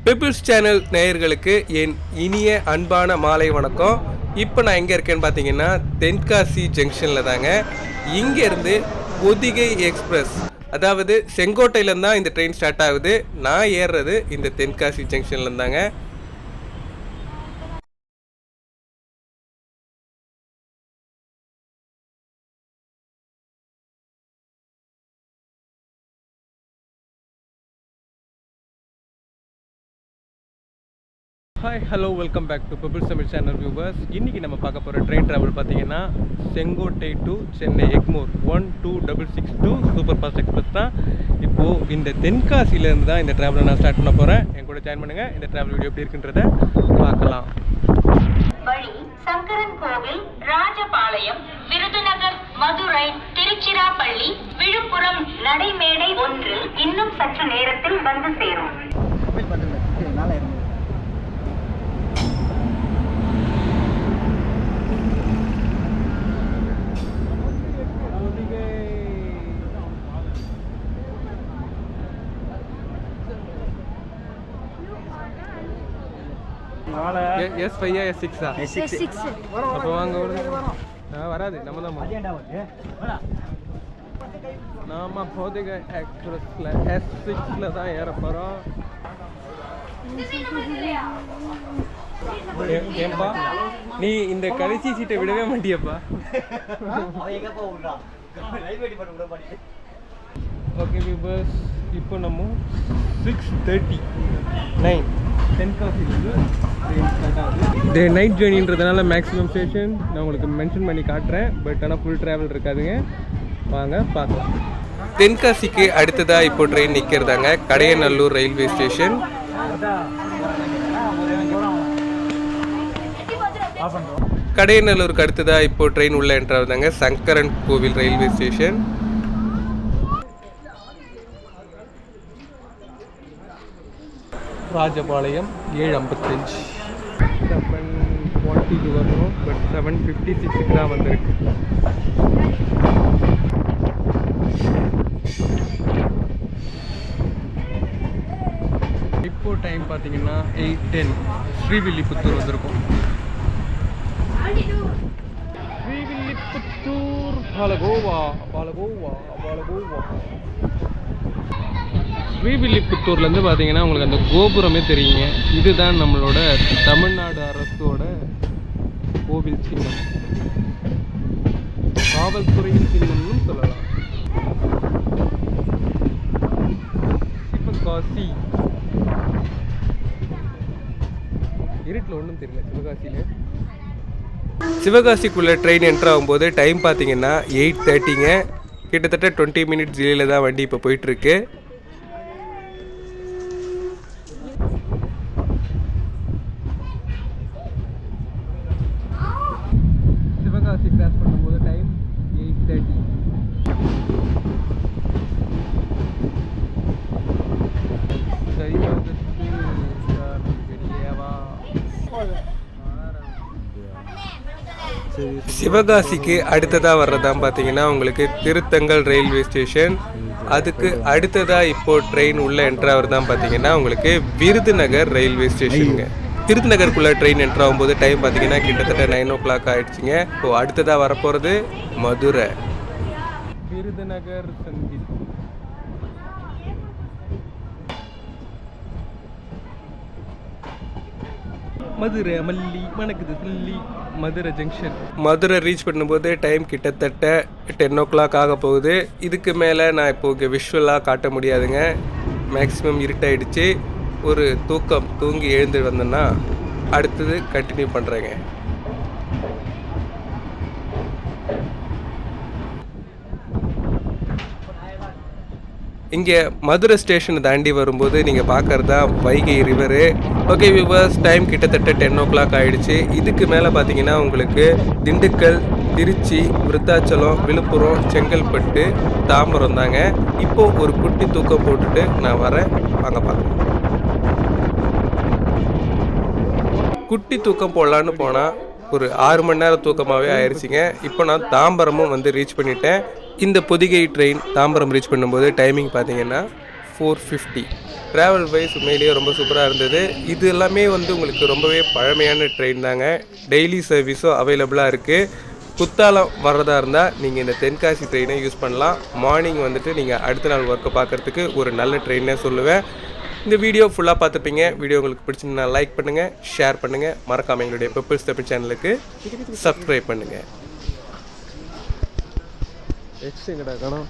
Peoples channel நேயர்களுக்கு என் இனிய அன்பான மாலை வணக்கம். இப்போ நான் எங்கே இருக்கேன்னு பார்த்தீங்கன்னா தென்காசி ஜங்ஷனில் தாங்க. இங்கேருந்து பொதிகை எக்ஸ்பிரஸ், அதாவது செங்கோட்டையிலேருந்து தான் இந்த ட்ரெயின் ஸ்டார்ட் ஆகுது. நான் ஏறுறது இந்த தென்காசி ஜங்ஷனில் இருந்தாங்க. Hi, hello, welcome back to peoples Tamil channel viewers. இன்றைக்கி நம்ம பார்க்க போகிற ட்ரெயின் ட்ராவல் பார்த்தீங்கன்னா Sengottai to Chennai Egmore 12662 super fast express தான். இப்போது இந்த தென்காசியிலேருந்து தான் இந்த ட்ராவலை நான் ஸ்டார்ட் பண்ண போகிறேன். என் கூட ஜாயின் பண்ணுங்கள். இந்த ட்ராவல் வீடியோ எப்படி இருக்குன்றதை பார்க்கலாம். வழி சங்கரன் கோவில், ராஜபாளையம், விருதுநகர், மதுரை, திருச்சிராப்பள்ளி, விழுப்புரம் நடைமேடை 1 இன்னும் சற்று நேரத்தில் வந்து சேரும். S5 S6 அப்போ வாங்க. வராது, நம்ம தான் நாம பொதிகை எக்ஸ்பிரஸ்ல S6ல தான் ஏற போகிறோம். ஏன்பா நீ இந்த கடைசி சீட்டை விடவே மாட்டியப்பா? ஓகே வியூவர்ஸ், இப்போ நம்ம 6:39 தென்காசிலேருந்து ட்ரெயின் ஸ்டார்ட் ஆகுது. நைட் ஜேர்னின்றதுனால மேக்ஸிமம் ஸ்டேஷன் நான் உங்களுக்கு மென்ஷன் பண்ணி காட்டுறேன். பட் ஆனால் ஃபுல் ட்ராவல் இருக்காதுங்க. வாங்க பார்க்கலாம். தென்காசிக்கு அடுத்ததாக இப்போ ட்ரெயின் நிற்கிறதாங்க கடையநல்லூர் ரயில்வே ஸ்டேஷன். கடையநல்லூருக்கு அடுத்ததாக இப்போ ட்ரெயின் உள்ள என்ட்ராகுதாங்க சங்கரன் கோவில் ரயில்வே ஸ்டேஷன். ராஜபாளையம் 7:55 7:40 வரணும். பட் 7:56 தான் வந்திருக்கு. இப்போ டைம் பார்த்தீங்கன்னா 8:10. ஸ்ரீவில்லிபுத்தூர் வந்திருக்கும். ஸ்ரீவில்லிபுத்தூர் பாலகோவா. ஸ்ரீவில்லிபுத்தூர்லேருந்து பார்த்தீங்கன்னா உங்களுக்கு அந்த கோபுரமே தெரியுங்க. இதுதான் நம்மளோட தமிழ்நாடு அரசோட கோவில் சின்னம், காவல்துறையின் சின்னம்னு சொல்லலாம். சிவகாசி இருட்டில் ஒன்றும் தெரியல. சிவகாசிக்குள்ளே ட்ரெயின் என்ட்ரு ஆகும்போது டைம் பார்த்தீங்கன்னா 8:30ங்க. கிட்டத்தட்ட 20 மினிட்ஸ் டிலேயில் தான் வண்டி இப்போ போயிட்டுருக்கு. சிவகாசி கிராஸ் பண்ணும்போது டைம் 8:30. சிவகாசிக்கு அடுத்ததாக வர்றதான் பார்த்தீங்கன்னா உங்களுக்கு திருத்தங்கல் ரயில்வே ஸ்டேஷன். அதுக்கு அடுத்ததாக இப்போ ட்ரெயின் உள்ள என்ட்ராவர் தான் பார்த்தீங்கன்னா உங்களுக்கு விருதுநகர் ரயில்வே ஸ்டேஷனுங்க. விருதுநகருக்குள்ளே ட்ரெயின் என்ட்ரு ஆகும்போது டைம் பார்த்தீங்கன்னா கிட்டத்தட்ட 9 o'clock ஆகிடுச்சிங்க. இப்போது அடுத்ததாக வரப்போகிறது மதுரை. விருதுநகர் சந்தி மதுரை மல்லி மணக்குது சொல்லி மதுரை ஜங்ஷன். மதுரை ரீச் பண்ணும்போது டைம் கிட்டத்தட்ட 10 o'clock ஆக போகுது. இதுக்கு மேலே நான் இப்போ இங்கே விஷுவலாக காட்ட முடியாதுங்க. மேக்ஸிமம் இருட்டாயிடுச்சு. ஒரு தூங்கி எழுந்து வந்தேன்னா அடுத்தது கண்டினியூ பண்ணுறேங்க. இங்கே மதுரை ஸ்டேஷனை தாண்டி வரும்போது நீங்கள் பார்க்குறதா Vaigai river. Okay viewers, time கிட்டத்தட்ட 10 o'clock ஆகிடுச்சு. இதுக்கு மேலே பார்த்தீங்கன்னா உங்களுக்கு திண்டுக்கல், திருச்சி, விருத்தாச்சலம், விழுப்புரம், செங்கல்பட்டு, தாம்பரம் தாங்க. இப்போது ஒரு குட்டி தூக்கம் போட்டுட்டு நான் வரேன். வாங்க பார்க்கலாம். குட்டி தூக்கம் போடலான்னு போனால் ஒரு 6 மணி நேரம் தூக்கமாகவே ஆயிடுச்சிங்க. இப்போ நான் தாம்பரமும் வந்து ரீச் பண்ணிட்டேன். இந்த பொதிகை ட்ரெயின் தாம்பரம் ரீச் பண்ணும்போது டைமிங் பார்த்தீங்கன்னா 4:50. ட்ராவல் வைஸ் உண்மையிலேயே ரொம்ப சூப்பராக இருந்தது. இது எல்லாமே வந்து உங்களுக்கு ரொம்பவே பழமையான ட்ரெயின் தாங்க. டெய்லி சர்வீஸும் அவைலபிளாக இருக்குது. குத்தாலம் வர்றதா இருந்தால் நீங்கள் இந்த தென்காசி ட்ரெயினை யூஸ் பண்ணலாம். மார்னிங் வந்துட்டு நீங்கள் அடுத்த நாள் ஒர்க்கை பார்க்குறதுக்கு ஒரு நல்ல ட்ரெயினே சொல்லுவேன். இந்த வீடியோ ஃபுல்லாக பார்த்துப்பீங்க. வீடியோ உங்களுக்கு பிடிச்சிருந்தா லைக் பண்ணுங்கள், ஷேர் பண்ணுங்கள், மறக்காமல் எங்களுடைய பெப்பிள்ஸ் தமிழ் சேனலுக்கு சப்ஸ்கிரைப் பண்ணுங்கள். எங்கடா காணோம்.